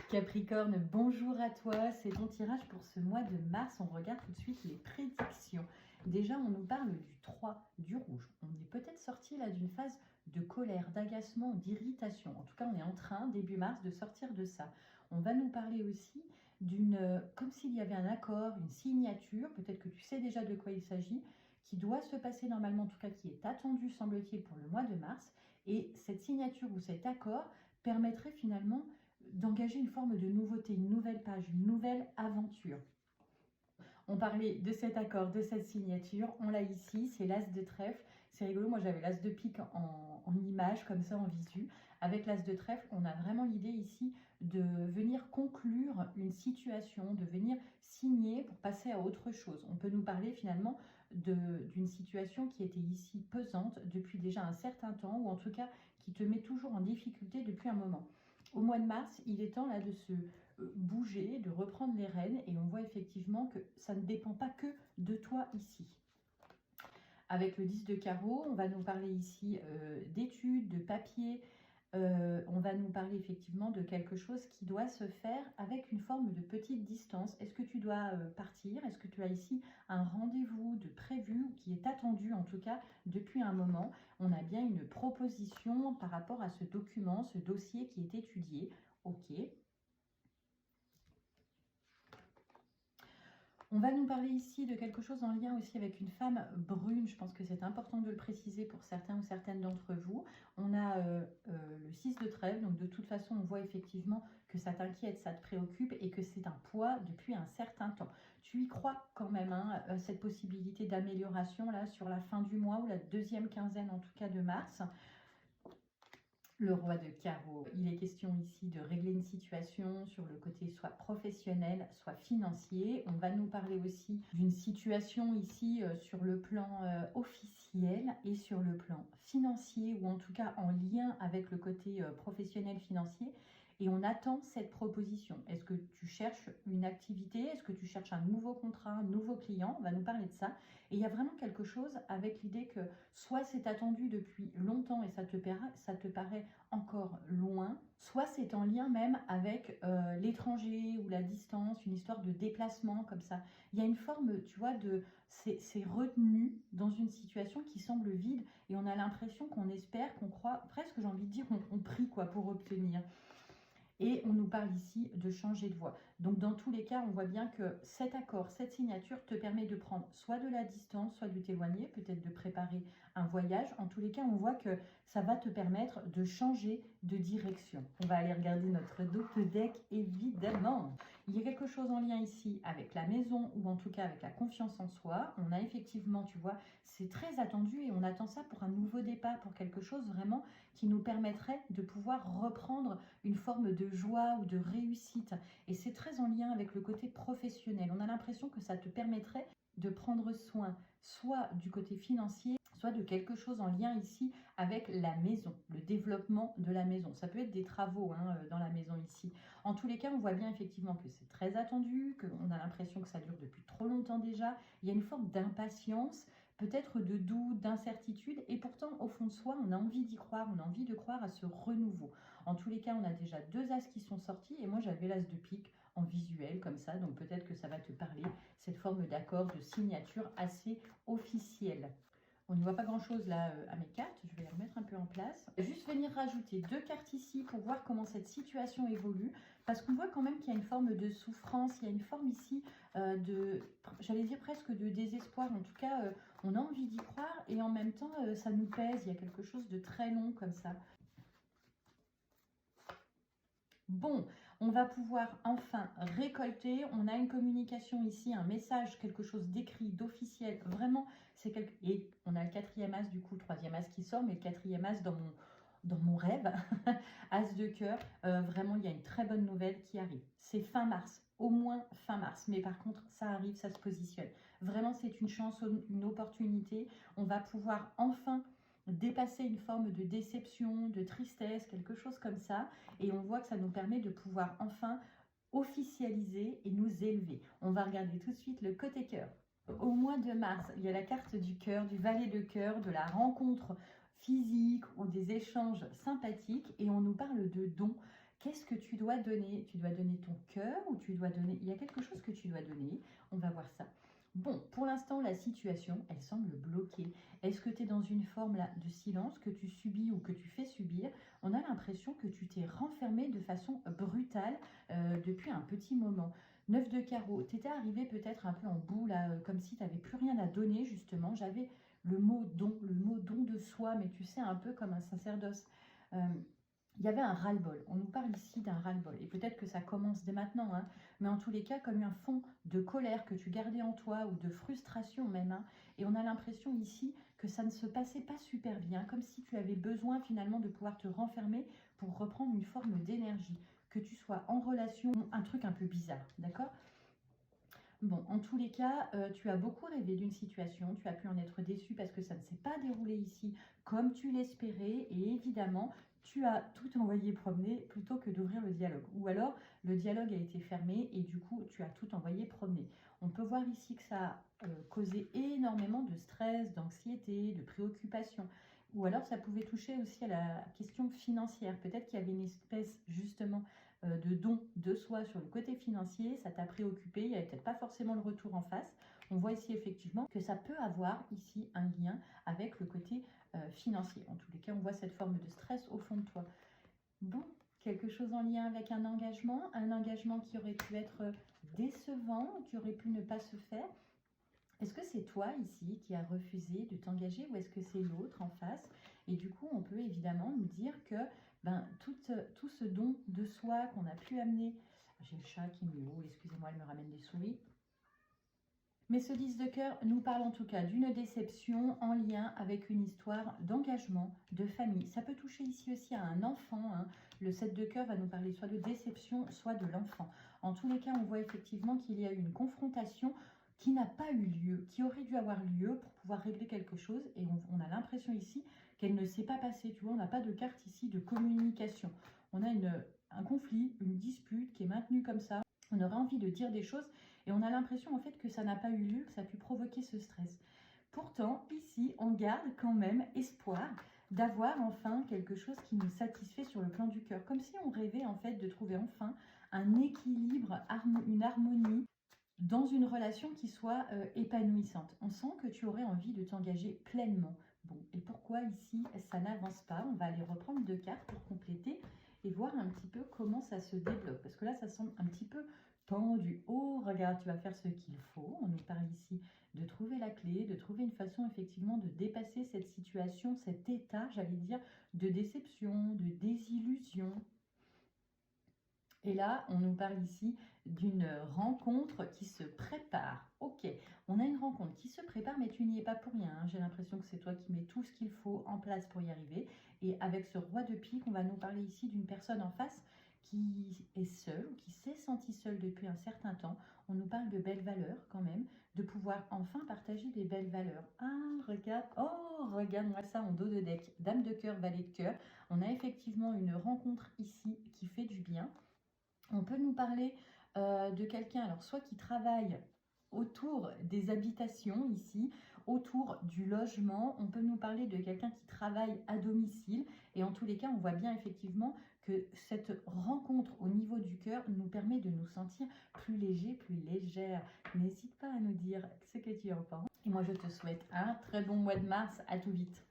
Capricorne, bonjour à toi, c'est ton tirage pour ce mois de mars. On regarde tout de suite les prédictions. Déjà, on nous parle du 3, du rouge. On est peut-être sorti là d'une phase de colère, d'agacement, d'irritation. En tout cas, on est en train, début mars, de sortir de ça. On va nous parler aussi comme s'il y avait un accord, une signature, peut-être que tu sais déjà de quoi il s'agit, qui doit se passer normalement, en tout cas qui est attendu, semble-t-il, pour le mois de mars. Et cette signature ou cet accord permettrait finalement d'engager une forme de nouveauté, une nouvelle page, une nouvelle aventure. On parlait de cet accord, de cette signature, on l'a ici, c'est l'as de trèfle. C'est rigolo, moi j'avais l'as de pique en image, comme ça en visu. Avec l'as de trèfle, on a vraiment l'idée ici de venir conclure une situation, de venir signer pour passer à autre chose. On peut nous parler finalement d'une situation qui était ici pesante depuis déjà un certain temps, ou en tout cas qui te met toujours en difficulté depuis un moment. Au mois de mars, il est temps là de se bouger, de reprendre les rênes, et on voit effectivement que ça ne dépend pas que de toi ici. Avec le 10 de carreau, on va nous parler ici d'études, de papier, on va nous parler effectivement de quelque chose qui doit se faire avec une forme de petite distance. Est-ce que tu dois partir? Est-ce que tu as ici un rendez-vous de prévu qui est attendu en tout cas depuis un moment? On a bien une proposition par rapport à ce document, ce dossier qui est étudié. Ok. On va nous parler ici de quelque chose en lien aussi avec une femme brune. Je pense que c'est important de le préciser pour certains ou certaines d'entre vous. On a le 6 de trèfle, donc de toute façon, on voit effectivement que ça t'inquiète, ça te préoccupe et que c'est un poids depuis un certain temps. Tu y crois quand même, hein, cette possibilité d'amélioration là sur la fin du mois ou la deuxième quinzaine en tout cas de mars. Le roi de carreau, il est question ici de régler une situation sur le côté soit professionnel, soit financier. On va nous parler aussi d'une situation ici sur le plan officiel et sur le plan financier, ou en tout cas en lien avec le côté professionnel financier. Et on attend cette proposition. Est-ce que tu cherches une activité? Est-ce que tu cherches un nouveau contrat, un nouveau client? On va nous parler de ça. Et il y a vraiment quelque chose avec l'idée que soit c'est attendu depuis longtemps et ça te paraît encore loin, soit c'est en lien même avec l'étranger ou la distance, une histoire de déplacement comme ça. Il y a une forme, tu vois, c'est retenu dans une situation qui semble vide, et on a l'impression qu'on espère, qu'on croit, presque j'ai envie de dire, on prie quoi pour obtenir. Et on nous parle ici de changer de voie. Donc dans tous les cas, on voit bien que cet accord, cette signature te permet de prendre soit de la distance, soit de t'éloigner, peut-être de préparer un voyage. En tous les cas, on voit que ça va te permettre de changer de direction. On va aller regarder notre double deck, évidemment. Il y a quelque chose en lien ici avec la maison, ou en tout cas avec la confiance en soi. On a effectivement, tu vois, c'est très attendu et on attend ça pour un nouveau départ, pour quelque chose vraiment qui nous permettrait de pouvoir reprendre une forme de joie ou de réussite. Et c'est très en lien avec le côté professionnel. On a l'impression que ça te permettrait de prendre soin, soit du côté financier, soit de quelque chose en lien ici avec la maison, le développement de la maison. Ça peut être des travaux dans la maison ici. En tous les cas, on voit bien effectivement que c'est très attendu, qu'on a l'impression que ça dure depuis trop longtemps déjà. Il y a une forme d'impatience, peut-être de doute, d'incertitude, et pourtant au fond de soi, on a envie d'y croire, on a envie de croire à ce renouveau. En tous les cas, on a déjà deux as qui sont sortis, et moi j'avais l'as de pique en visuel comme ça, donc peut-être que ça va te parler, cette forme d'accord, de signature assez officielle. On n'y voit pas grand chose là à mes cartes, je vais les remettre un peu en place. Juste venir rajouter deux cartes ici pour voir comment cette situation évolue, parce qu'on voit quand même qu'il y a une forme de souffrance, il y a une forme ici j'allais dire presque de désespoir. En tout cas, on a envie d'y croire et en même temps ça nous pèse, il y a quelque chose de très long comme ça. Bon, on va pouvoir enfin récolter. On a une communication ici, un message, quelque chose d'écrit, d'officiel. Vraiment, et on a le quatrième as du coup, troisième as qui sort, mais le quatrième as dans mon rêve, as de cœur. Vraiment, il y a une très bonne nouvelle qui arrive. C'est fin mars, au moins fin mars. Mais par contre, ça arrive, ça se positionne. Vraiment, c'est une chance, une opportunité. On va pouvoir enfin dépasser une forme de déception, de tristesse, quelque chose comme ça. Et on voit que ça nous permet de pouvoir enfin officialiser et nous élever. On va regarder tout de suite le côté cœur. Au mois de mars, il y a la carte du cœur, du valet de cœur, de la rencontre physique ou des échanges sympathiques, et on nous parle de dons. Qu'est-ce que tu dois donner? Tu dois donner ton cœur ou tu dois donner... Il y a quelque chose que tu dois donner. On va voir ça. Bon, pour l'instant, la situation, elle semble bloquée. Est-ce que tu es dans une forme là, de silence que tu subis ou que tu fais subir? On a l'impression que tu t'es renfermé de façon brutale depuis un petit moment. 9 de carreau, tu étais arrivé peut-être un peu en bout, là, comme si tu n'avais plus rien à donner, justement. J'avais le mot don de soi, mais tu sais, un peu comme un sacerdoce. Il y avait un ras-le-bol. On nous parle ici d'un ras-le-bol. Et peut-être que ça commence dès maintenant, hein, mais en tous les cas, comme un fond de colère que tu gardais en toi ou de frustration même. Hein, et on a l'impression ici que ça ne se passait pas super bien, comme si tu avais besoin finalement de pouvoir te renfermer pour reprendre une forme d'énergie. Que tu sois en relation, un truc un peu bizarre, d'accord? Bon, en tous les cas, tu as beaucoup rêvé d'une situation, tu as pu en être déçu parce que ça ne s'est pas déroulé ici comme tu l'espérais et évidemment, tu as tout envoyé promener plutôt que d'ouvrir le dialogue. Ou alors, le dialogue a été fermé et du coup, tu as tout envoyé promener. On peut voir ici que ça a causé énormément de stress, d'anxiété, de préoccupation. Ou alors, ça pouvait toucher aussi à la question financière. Peut-être qu'il y avait une espèce justement de don de soi sur le côté financier, ça t'a préoccupé, il n'y avait peut-être pas forcément le retour en face. On voit ici effectivement que ça peut avoir ici un lien avec le côté financier. En tous les cas, on voit cette forme de stress au fond de toi. Bon, quelque chose en lien avec un engagement qui aurait pu être décevant, qui aurait pu ne pas se faire. Est-ce que c'est toi ici qui as refusé de t'engager ou est-ce que c'est l'autre en face? Et du coup, on peut évidemment nous dire que tout ce don de soi qu'on a pu amener, j'ai le chat qui miaule, excusez-moi, elle me ramène des souris. Mais ce 10 de cœur nous parle en tout cas d'une déception en lien avec une histoire d'engagement, de famille. Ça peut toucher ici aussi à un enfant. Hein. Le 7 de cœur va nous parler soit de déception, soit de l'enfant. En tous les cas, on voit effectivement qu'il y a eu une confrontation qui n'a pas eu lieu, qui aurait dû avoir lieu pour pouvoir régler quelque chose. Et on a l'impression ici qu'elle ne s'est pas passée. Tu vois, on n'a pas de carte ici de communication. On a un conflit, une dispute qui est maintenue comme ça. On aurait envie de dire des choses et on a l'impression en fait que ça n'a pas eu lieu, que ça a pu provoquer ce stress. Pourtant, ici, on garde quand même espoir d'avoir enfin quelque chose qui nous satisfait sur le plan du cœur. Comme si on rêvait en fait de trouver enfin un équilibre, une harmonie dans une relation qui soit épanouissante. On sent que tu aurais envie de t'engager pleinement. Bon, et pourquoi ici ça n'avance pas? On va aller reprendre 2 cartes pour compléter et voir un petit peu comment ça se débloque. Parce que là, ça semble un petit peu tendu. Oh, regarde, tu vas faire ce qu'il faut. On nous parle ici de trouver la clé, de trouver une façon effectivement de dépasser cette situation, cet état, j'allais dire, de déception, de désillusion. Et là, on nous parle ici d'une rencontre qui se prépare. Ok, on a une rencontre qui se prépare, mais tu n'y es pas pour rien. Hein. J'ai l'impression que c'est toi qui mets tout ce qu'il faut en place pour y arriver. Et avec ce roi de pique, on va nous parler ici d'une personne en face qui est seule, qui s'est sentie seule depuis un certain temps. On nous parle de belles valeurs quand même, de pouvoir enfin partager des belles valeurs. Ah, regarde, oh, regarde-moi ça en dos de deck. Dame de cœur, valet de cœur. On a effectivement une rencontre ici qui fait du bien. On peut nous parler de quelqu'un, alors soit qui travaille autour des habitations ici, autour du logement. On peut nous parler de quelqu'un qui travaille à domicile. Et en tous les cas, on voit bien effectivement que cette rencontre au niveau du cœur nous permet de nous sentir plus léger, plus légère. N'hésite pas à nous dire ce que tu en penses. Et moi, je te souhaite un très bon mois de mars. À tout vite.